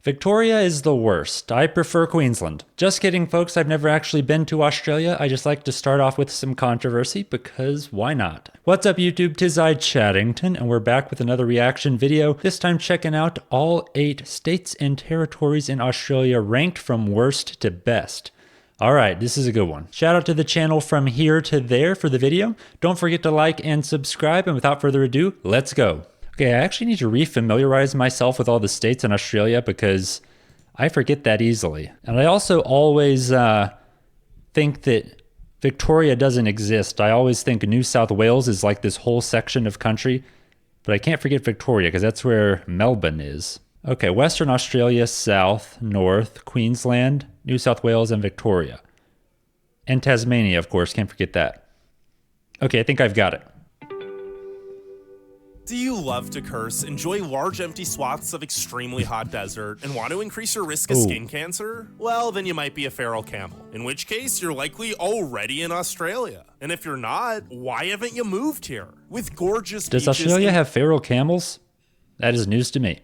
Victoria is the worst. I prefer Queensland. Just kidding, folks. I've never actually been to Australia. I just like to start off with some controversy because why not? What's up, YouTube? 'Tis I, Chaddington, and we're back with another reaction video. This time checking out all 8 states and territories in Australia ranked from worst to best. Alright, this is a good one. Shout out to the channel from here to there for the video. Don't forget to like and subscribe, and without further ado, let's go. Okay, I actually need to refamiliarize myself with all the states in Australia because I forget that easily. And I also always think that Victoria doesn't exist. I always think New South Wales is like this whole section of country, but I can't forget Victoria because that's where Melbourne is. Okay, Western Australia, South, North, Queensland, New South Wales, and Victoria. And Tasmania, of course, can't forget that. Okay, I think I've got it. Do you love to curse, enjoy large empty swaths of extremely hot desert, and want to increase your risk of skin cancer? Well, then you might be a feral camel, in which case you're likely already in Australia. And if you're not, why haven't you moved here? With gorgeous Does beaches, Australia have feral camels? That is news to me.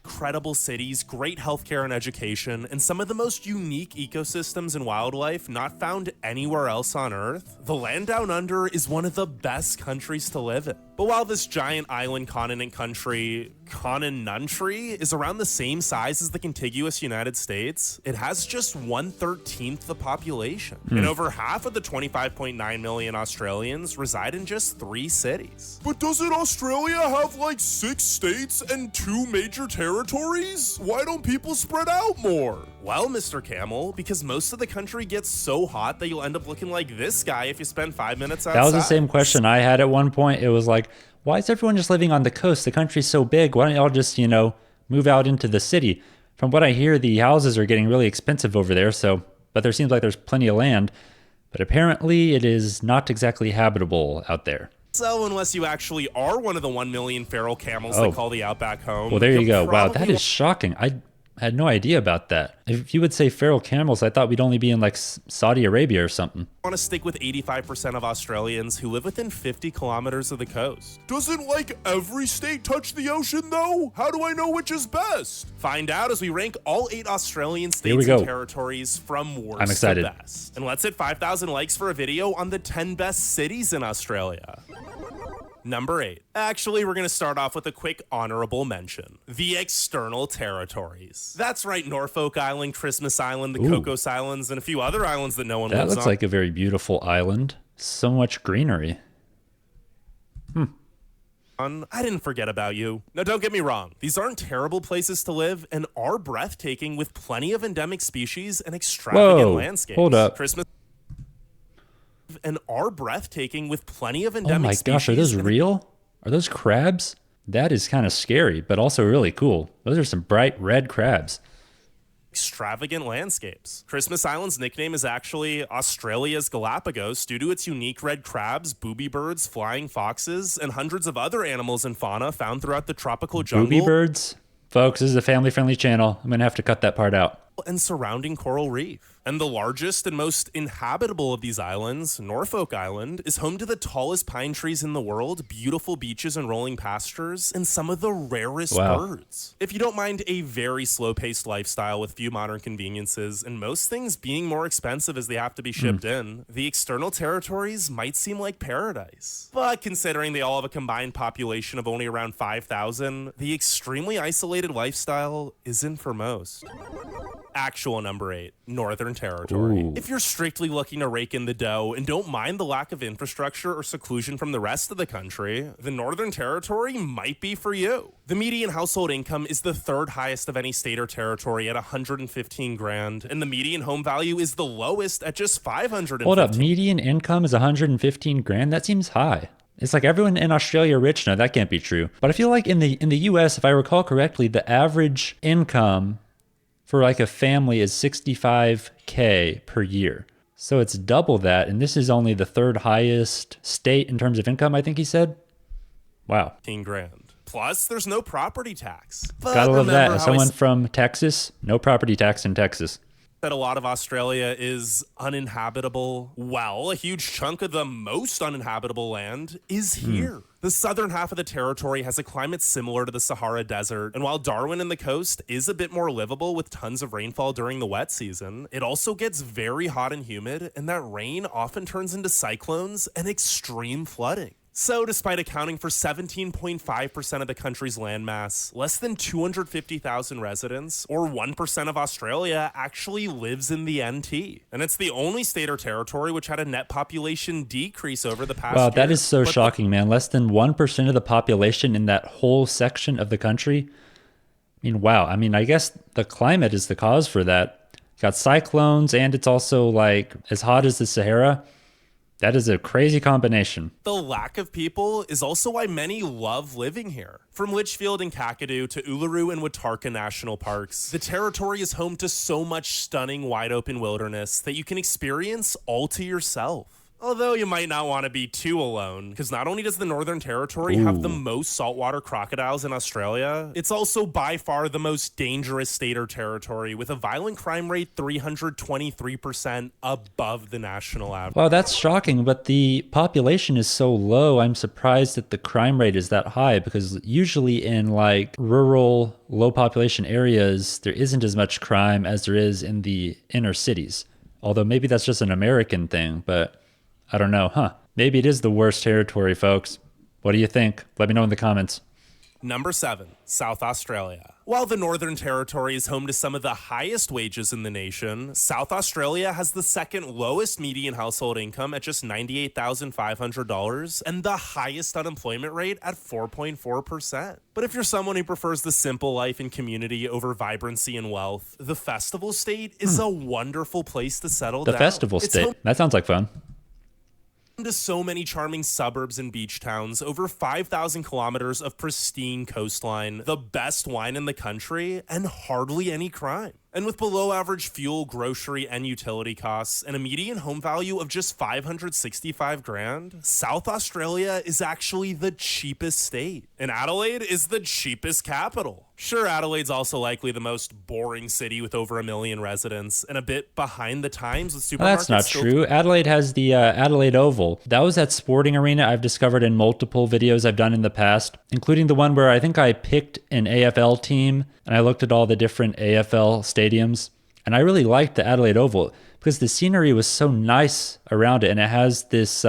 incredible cities, great healthcare and education, and some of the most unique ecosystems and wildlife not found anywhere else on Earth, the land down under is one of the best countries to live in. But while this giant island continent country, is around the same size as the contiguous United States, it has just 1/13 the population. And over half of the 25.9 million Australians reside in just 3 cities. But doesn't Australia have like 6 states and 2 major territories? Why don't people spread out more? Well, Mr. Camel, because most of the country gets so hot that you'll end up looking like this guy if you spend 5 minutes outside. That was the same question I had at one point. It was like, why is everyone just living on the coast? The country's so big. Why don't y'all just, move out into the city? From what I hear, the houses are getting really expensive over there, but there seems like there's plenty of land. But apparently it is not exactly habitable out there. So unless you actually are one of the 1 million feral camels that call the outback home. Well, there you go. Wow, that is shocking. I had no idea about that. If you would say feral camels, I thought we'd only be in like Saudi Arabia or something. I want to stick with 85% of Australians who live within 50 kilometers of the coast. Doesn't like every state touch the ocean though? How do I know which is best? Find out as we rank all 8 Australian states and territories from worst to best. And let's hit 5,000 likes for a video on the 10 best cities in Australia. Number 8. Actually, we're going to start off with a quick honorable mention. The external territories. That's right, Norfolk Island, Christmas Island, the Cocos Islands, and a few other islands that no one lives on. That looks like a very beautiful island. So much greenery. I didn't forget about you. Now, don't get me wrong. These aren't terrible places to live and are breathtaking with plenty of endemic species and extravagant landscapes. Hold up. And are breathtaking with plenty of endemic species. Oh my gosh, are those real? Are those crabs? That is kind of scary, but also really cool. Those are some bright red crabs. Extravagant landscapes. Christmas Island's nickname is actually Australia's Galapagos due to its unique red crabs, booby birds, flying foxes, and hundreds of other animals and fauna found throughout the tropical jungle. Booby birds? Folks, this is a family-friendly channel. I'm going to have to cut that part out. And surrounding coral reef. And the largest and most inhabitable of these islands, Norfolk Island, is home to the tallest pine trees in the world, beautiful beaches and rolling pastures, and some of the rarest birds. If you don't mind a very slow-paced lifestyle with few modern conveniences, and most things being more expensive as they have to be shipped in, the external territories might seem like paradise. But considering they all have a combined population of only around 5,000, the extremely isolated lifestyle isn't for most. Actual number 8, Northern Territory. If you're strictly looking to rake in the dough and don't mind the lack of infrastructure or seclusion from the rest of the country, the Northern Territory might be for you. The median household income is the 3rd highest of any state or territory at 115 grand, and the median home value is the lowest at just 515. Hold up, median income is 115 grand? That seems high. It's like everyone in Australia rich? No, that can't be true. But I feel like in the US, if I recall correctly, the average income for like a family is $65K per year. So it's double that, and this is only the 3rd highest state in terms of income, I think he said. Wow. 15 grand. Plus, there's no property tax. But gotta love that. As someone from Texas, no property tax in Texas. that a lot of Australia is uninhabitable. Well, a huge chunk of the most uninhabitable land is here. The southern half of the territory has a climate similar to the Sahara Desert, and while Darwin and the coast is a bit more livable with tons of rainfall during the wet season, it also gets very hot and humid, and that rain often turns into cyclones and extreme flooding. So, despite accounting for 17.5% of the country's landmass, less than 250,000 residents, or 1% of Australia, actually lives in the NT. And it's the only state or territory which had a net population decrease over the past Wow, year. that is so shocking, man. Less than 1% of the population in that whole section of the country. I mean, wow. I mean, I guess the climate is the cause for that. Got cyclones, and it's also like as hot as the Sahara. That is a crazy combination. The lack of people is also why many love living here. From Litchfield and Kakadu to Uluru and Watarka National Parks, the territory is home to so much stunning wide open wilderness that you can experience all to yourself. Although you might not want to be too alone, because not only does the Northern Territory have the most saltwater crocodiles in Australia, it's also by far the most dangerous state or territory, with a violent crime rate 323% above the national average. Wow, that's shocking, but the population is so low. I'm surprised that the crime rate is that high, because usually in like rural, low population areas, there isn't as much crime as there is in the inner cities. Although maybe that's just an American thing, but I don't know, huh? Maybe it is the worst territory, folks. What do you think? Let me know in the comments. Number 7, South Australia. While the Northern Territory is home to some of the highest wages in the nation, South Australia has the second lowest median household income at just $98,500 and the highest unemployment rate at 4.4%. But if you're someone who prefers the simple life and community over vibrancy and wealth, the Festival State is a wonderful place to settle down. The Festival State. That sounds like fun. To so many charming suburbs and beach towns, over 5,000 kilometers of pristine coastline, the best wine in the country, and hardly any crime. And with below average fuel, grocery, and utility costs, and a median home value of just $565,000, South Australia is actually the cheapest state. And Adelaide is the cheapest capital. Sure, Adelaide's also likely the most boring city with over 1 million residents, and a bit behind the times with supermarkets. That's not true. Adelaide has the Adelaide Oval. That was that sporting arena I've discovered in multiple videos I've done in the past, including the one where I think I picked an AFL team, and I looked at all the different AFL stadiums, and I really liked the Adelaide Oval because the scenery was so nice around it, and it has this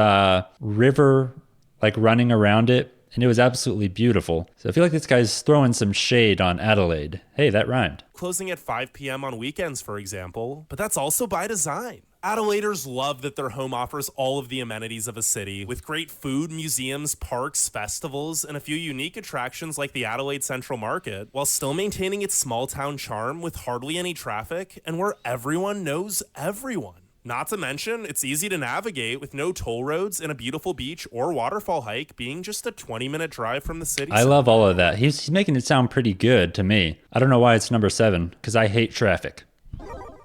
river like running around it, and it was absolutely beautiful. So I feel like this guy's throwing some shade on Adelaide. Hey, that rhymed. Closing at 5 p.m. on weekends, for example, but that's also by design. Adelaiders love that their home offers all of the amenities of a city, with great food, museums, parks, festivals, and a few unique attractions like the Adelaide Central Market, while still maintaining its small town charm with hardly any traffic and where everyone knows everyone. Not to mention, it's easy to navigate with no toll roads and a beautiful beach or waterfall hike being just a 20-minute drive from the city. I love all of that. He's making it sound pretty good to me. I don't know why it's number 7, because I hate traffic.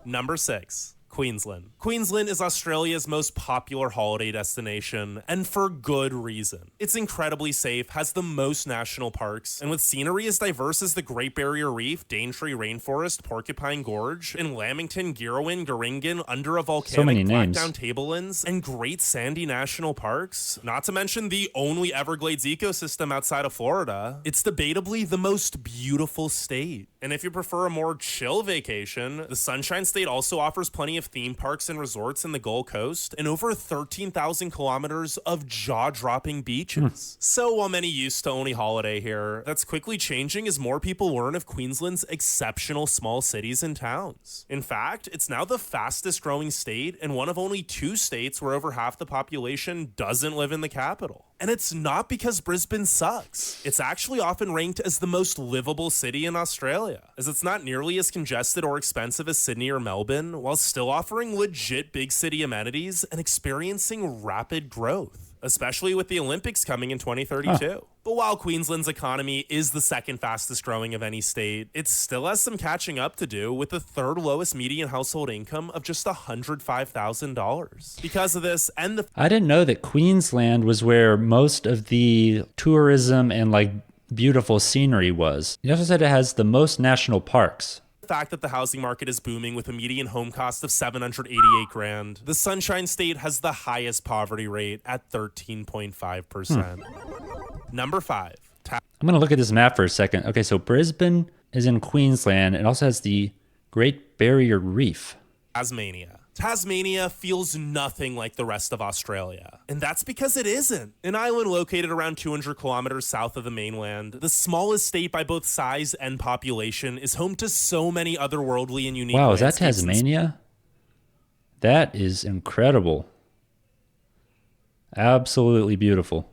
Number 6. Queensland. Queensland is Australia's most popular holiday destination, and for good reason. It's incredibly safe, has the most national parks, and with scenery as diverse as the Great Barrier Reef, Daintree Rainforest, Porcupine Gorge, and Lamington, Girrawin, Goringan, under a volcanic Blackdown Tablelands, and Great Sandy National Parks, not to mention the only Everglades ecosystem outside of Florida, it's debatably the most beautiful state. And if you prefer a more chill vacation, the Sunshine State also offers plenty of theme parks and resorts in the Gold Coast and over 13,000 kilometers of jaw-dropping beaches. So while many used to only holiday here, that's quickly changing as more people learn of Queensland's exceptional small cities and towns. In fact, it's now the fastest growing state and one of only 2 states where over half the population doesn't live in the capital. And it's not because Brisbane sucks. It's actually often ranked as the most livable city in Australia, as it's not nearly as congested or expensive as Sydney or Melbourne, while still offering legit big city amenities and experiencing rapid growth, especially with the Olympics coming in 2032. But while Queensland's economy is the second fastest growing of any state, it still has some catching up to do with the third lowest median household income of just $105,000. Because of this and the... I didn't know that Queensland was where most of the tourism and like beautiful scenery was. You also said it has the most national parks. The fact that the housing market is booming with a median home cost of 788 grand. The Sunshine State has the highest poverty rate at 13.5%. Number 5. I'm going to look at this map for a second. Okay, so Brisbane is in Queensland. It also has the Great Barrier Reef. Tasmania. Tasmania feels nothing like the rest of Australia. And that's because it isn't. An island located around 200 kilometers south of the mainland, the smallest state by both size and population, is home to so many otherworldly and unique Wow, is that landscapes and Tasmania? That is incredible. Absolutely beautiful.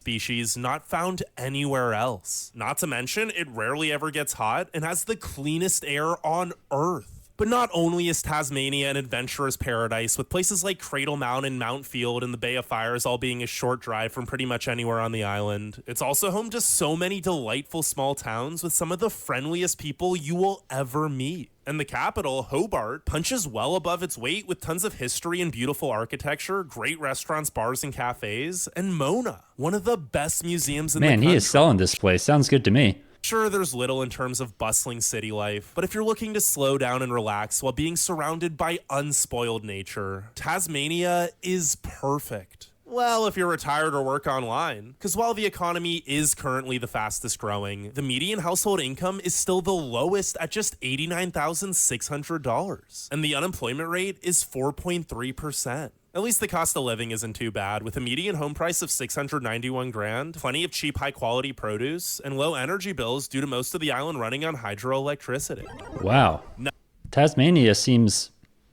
species not found anywhere else. Not to mention, it rarely ever gets hot and has the cleanest air on Earth. But not only is Tasmania an adventurer's paradise, with places like Cradle Mountain, Mount Field, and the Bay of Fires all being a short drive from pretty much anywhere on the island, it's also home to so many delightful small towns with some of the friendliest people you will ever meet. And the capital, Hobart, punches well above its weight with tons of history and beautiful architecture, great restaurants, bars, and cafes, and Mona, one of the best museums in the country. Man, he is selling this place. Sounds good to me. Sure, there's little in terms of bustling city life, but if you're looking to slow down and relax while being surrounded by unspoiled nature, Tasmania is perfect. Well, if you're retired or work online, because while the economy is currently the fastest growing, the median household income is still the lowest at just $89,600, and the unemployment rate is 4.3%. At least the cost of living isn't too bad, with a median home price of 691 grand, plenty of cheap high-quality produce, and low energy bills due to most of the island running on hydroelectricity. Wow. Tasmania seems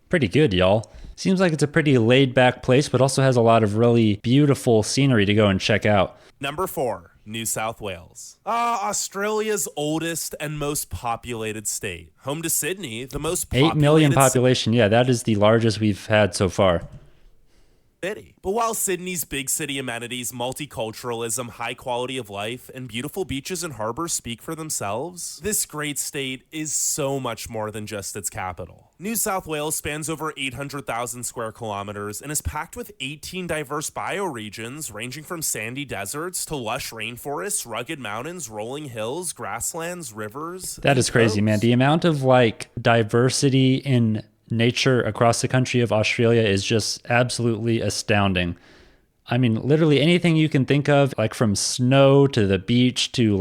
pretty good, y'all. Seems like it's a pretty laid-back place, but also has a lot of really beautiful scenery to go and check out. Number 4. New South Wales. Australia's oldest and most populated state. Home to Sydney, the most populated 8 million population. Yeah, that is the largest we've had so far. City. But while Sydney's big city amenities, multiculturalism, high quality of life, and beautiful beaches and harbors speak for themselves, this great state is so much more than just its capital. New South Wales spans over 800,000 square kilometers and is packed with 18 diverse bioregions ranging from sandy deserts to lush rainforests, rugged mountains, rolling hills, grasslands, rivers. That is crazy, man. The amount of diversity in nature across the country of Australia is just absolutely astounding. I mean, literally anything you can think of, like from snow to the beach to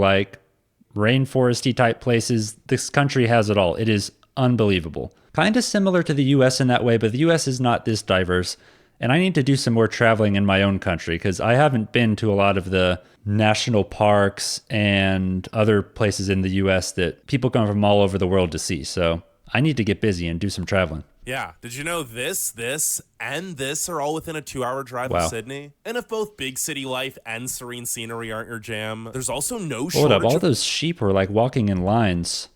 rainforesty type places, this country has it all. It is unbelievable. Kind of similar to the US in that way, but the US is not this diverse. And I need to do some more traveling in my own country because I haven't been to a lot of the national parks and other places in the US that people come from all over the world to see. So I need to get busy and do some traveling. Yeah. Did you know this, and this are all within a 2-hour drive of Sydney? And if both big city life and serene scenery aren't your jam, there's also no shortage. Hold up, all those sheep were walking in lines.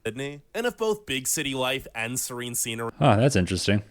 Sydney. And if both big city life and serene scenery that's interesting.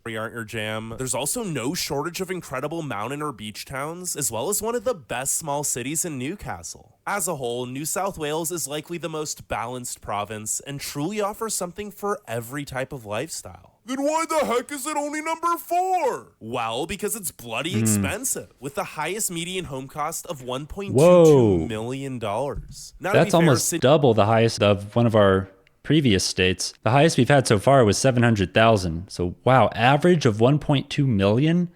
aren't your jam, there's also no shortage of incredible mountain or beach towns, as well as one of the best small cities in Newcastle. As a whole, New South Wales is likely the most balanced province and truly offers something for every type of lifestyle. Then why the heck is it only number 4? Well, because it's bloody expensive, with the highest median home cost of $1.22 million. Now, that's almost double the highest of one of our previous states. The highest we've had so far was 700,000. So wow, average of 1.2 million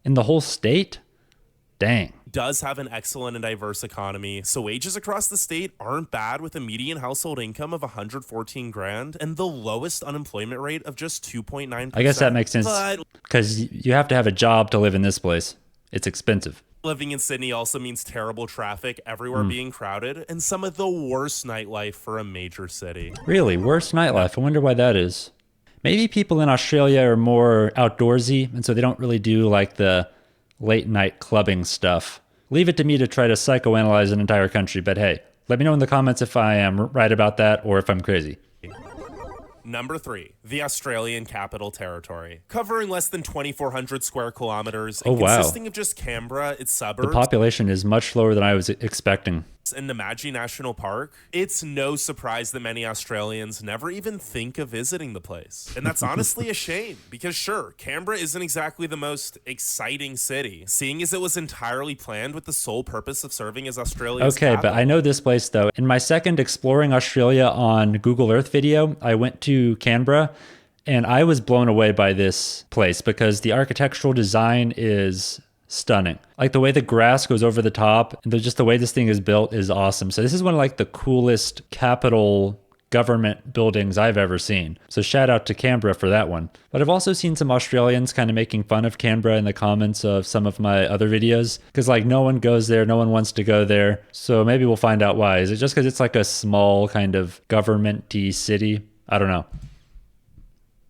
in the whole state? Dang. Does have an excellent and diverse economy, so wages across the state aren't bad, with a median household income of 114 grand and the lowest unemployment rate of just 2.9%. I guess that makes sense because you have to have a job to live in this place. It's expensive. Living in Sydney also means terrible traffic, everywhere being crowded, and some of the worst nightlife for a major city. Really? Worst nightlife? I wonder why that is. Maybe people in Australia are more outdoorsy, and so they don't really do the late night clubbing stuff. Leave it to me to try to psychoanalyze an entire country, but hey, let me know in the comments if I am right about that or if I'm crazy. Number 3, the Australian Capital Territory. Covering less than 2,400 square kilometers and consisting of just Canberra, its suburbs. The population is much lower than I was expecting. and Namadgi National Park, it's no surprise that many Australians never even think of visiting the place. And that's honestly a shame, because sure, Canberra isn't exactly the most exciting city, seeing as it was entirely planned with the sole purpose of serving as Australia's capital. But I know this place though. In my second Exploring Australia on Google Earth video, I went to Canberra and I was blown away by this place because the architectural design is stunning. Like the way the grass goes over the top and just the way this thing is built is awesome. So this is one of like the coolest capital government buildings I've ever seen. So shout out to Canberra for that one. But I've also seen some Australians kind of making fun of Canberra in the comments of some of my other videos because like no one goes there, no one wants to go there. So maybe we'll find out why. Is it just because it's like a small kind of government-y city? I don't know.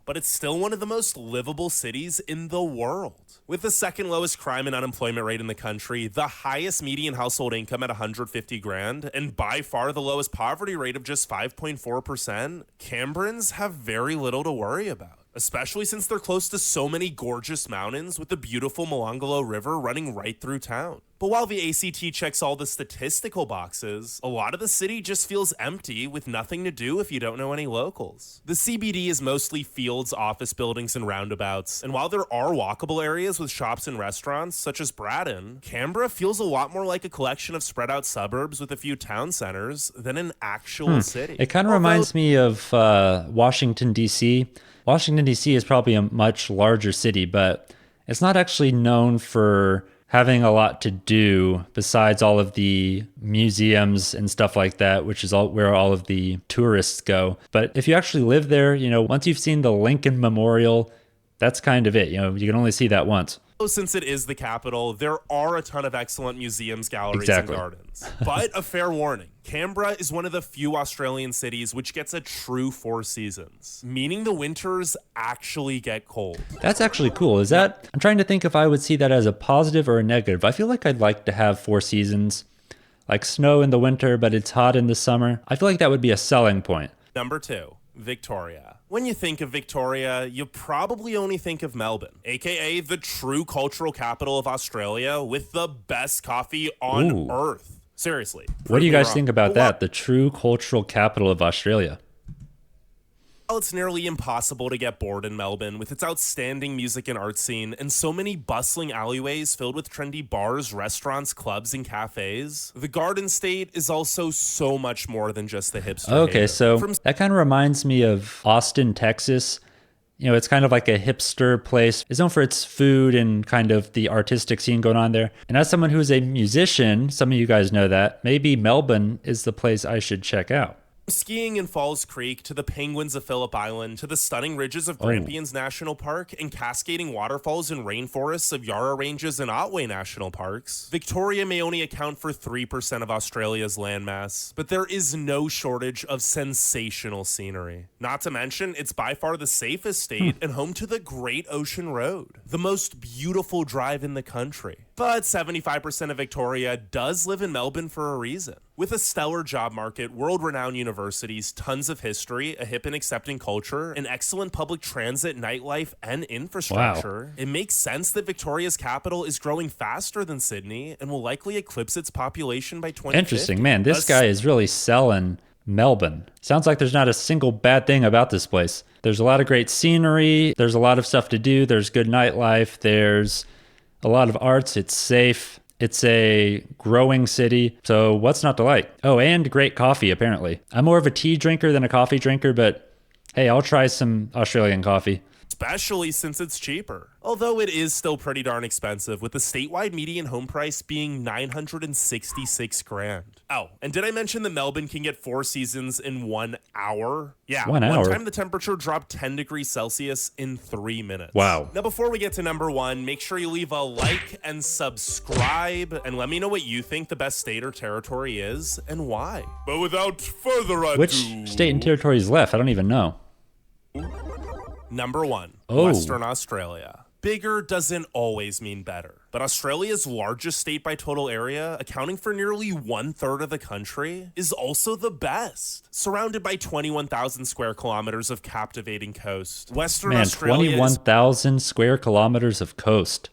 But it's still one of the most livable cities in the world. With the second lowest crime and unemployment rate in the country, the highest median household income at 150 grand, and by far the lowest poverty rate of just 5.4%, Canberrans have very little to worry about. Especially since they're close to so many gorgeous mountains with the beautiful Molonglo River running right through town. But while the ACT checks all the statistical boxes, a lot of the city just feels empty with nothing to do if you don't know any locals. The CBD is mostly fields, office buildings, and roundabouts, and while there are walkable areas with shops and restaurants, such as Braddon, Canberra feels a lot more like a collection of spread out suburbs with a few town centers than an actual city. It kind of reminds me of Washington, D.C. Washington, D.C. is probably a much larger city, but it's not actually known for having a lot to do besides all of the museums and stuff like that, which is where all of the tourists go. But if you actually live there, once you've seen the Lincoln Memorial, that's kind of it. You can only see that once. Since it is the capital, there are a ton of excellent museums, galleries, Exactly. and gardens. But a fair warning, Canberra is one of the few Australian cities which gets a true 4 seasons, meaning the winters actually get cold. That's actually cool. I'm trying to think if I would see that as a positive or a negative. I feel like I'd like to have 4 seasons, like snow in the winter, but it's hot in the summer. I feel like that would be a selling point. Number 2, Victoria. When you think of Victoria, you probably only think of Melbourne, aka the true cultural capital of Australia with the best coffee on earth. Seriously. What do you guys think about that? The true cultural capital of Australia. Well, it's nearly impossible to get bored in Melbourne with its outstanding music and art scene and so many bustling alleyways filled with trendy bars, restaurants, clubs, and cafes. The Garden State is also so much more than just the hipster. Okay, so that kind of reminds me of Austin, Texas. It's kind of like a hipster place. It's known for its food and kind of the artistic scene going on there. And as someone who's a musician, some of you guys know that, maybe Melbourne is the place I should check out. Skiing in Falls Creek to the penguins of Phillip Island to the stunning ridges of Grampians National Park and cascading waterfalls and rainforests of Yarra Ranges and Otway National Parks, Victoria may only account for 3% of Australia's landmass, but there is no shortage of sensational scenery. Not to mention, it's by far the safest state and home to the Great Ocean Road, the most beautiful drive in the country. But 75% of Victoria does live in Melbourne for a reason. With a stellar job market, world-renowned universities, tons of history, a hip and accepting culture, an excellent public transit, nightlife, and infrastructure, It makes sense that Victoria's capital is growing faster than Sydney and will likely eclipse its population by 2050. Interesting, man. This guy is really selling Melbourne. Sounds like there's not a single bad thing about this place. There's a lot of great scenery. There's a lot of stuff to do. There's good nightlife. There's a lot of arts. It's safe. It's a growing city, so what's not to like? Oh, and great coffee, apparently. I'm more of a tea drinker than a coffee drinker, but hey, I'll try some Australian coffee. Especially since it's cheaper. Although it is still pretty darn expensive, with the statewide median home price being $966 grand. Oh, and did I mention that Melbourne can get 4 seasons in 1 hour? Yeah, 1 hour. One time the temperature dropped 10 degrees Celsius in 3 minutes. Wow. Now, before we get to number 1, make sure you leave a like and subscribe, and let me know what you think the best state or territory is and why. But without further ado, Which state and territory is left? I don't even know. Number 1, Western Australia. Bigger doesn't always mean better, but Australia's largest state by total area, accounting for nearly 1/3 of the country, is also the best. Surrounded by 21,000 square kilometers of captivating coast, Western Australia 21,000 square kilometers of coast.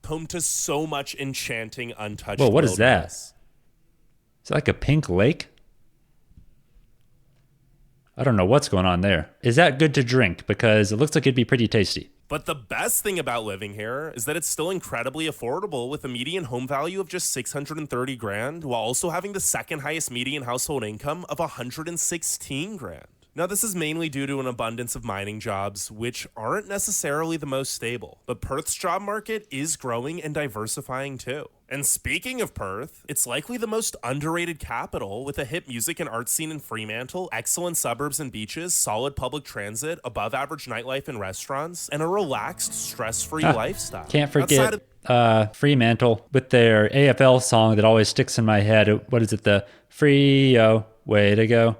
home to so much enchanting, untouched Whoa, what is that? wilderness. Is it like a pink lake? I don't know what's going on there. Is that good to drink? Because it looks like it'd be pretty tasty. But the best thing about living here is that it's still incredibly affordable with a median home value of just 630 grand, while also having the second highest median household income of 116 grand. Now, this is mainly due to an abundance of mining jobs, which aren't necessarily the most stable. But Perth's job market is growing and diversifying too. And speaking of Perth, it's likely the most underrated capital with a hip music and art scene in Fremantle, excellent suburbs and beaches, solid public transit, above average nightlife and restaurants, and a relaxed, stress-free lifestyle. Can't forget Fremantle with their AFL song that always sticks in my head. What is it? The Free-O, way to go.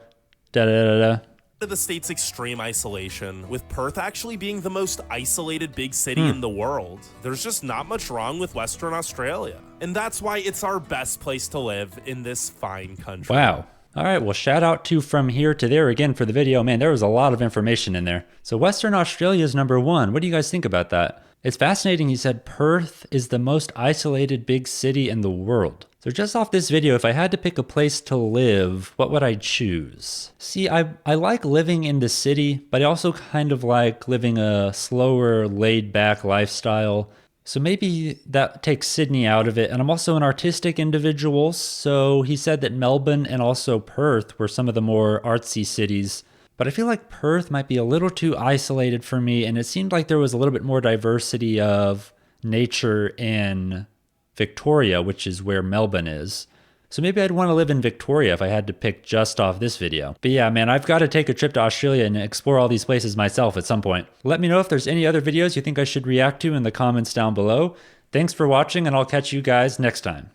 Da-da-da-da. To the state's extreme isolation, with Perth actually being the most isolated big city in the world, there's just not much wrong with Western Australia. And that's why it's our best place to live in this fine country. Wow. All right, well, shout out to From Here to There again for the video. Man, there was a lot of information in there. So Western Australia is number 1. What do you guys think about that? It's fascinating. He said Perth is the most isolated big city in the world. So just off this video, if I had to pick a place to live, what would I choose? See, I like living in the city, but I also kind of like living a slower, laid-back lifestyle. So maybe that takes Sydney out of it. And I'm also an artistic individual, so he said that Melbourne and also Perth were some of the more artsy cities. But I feel like Perth might be a little too isolated for me, and it seemed like there was a little bit more diversity of nature in Victoria, which is where Melbourne is. So maybe I'd want to live in Victoria if I had to pick just off this video. But yeah, man, I've got to take a trip to Australia and explore all these places myself at some point. Let me know if there's any other videos you think I should react to in the comments down below. Thanks for watching, and I'll catch you guys next time.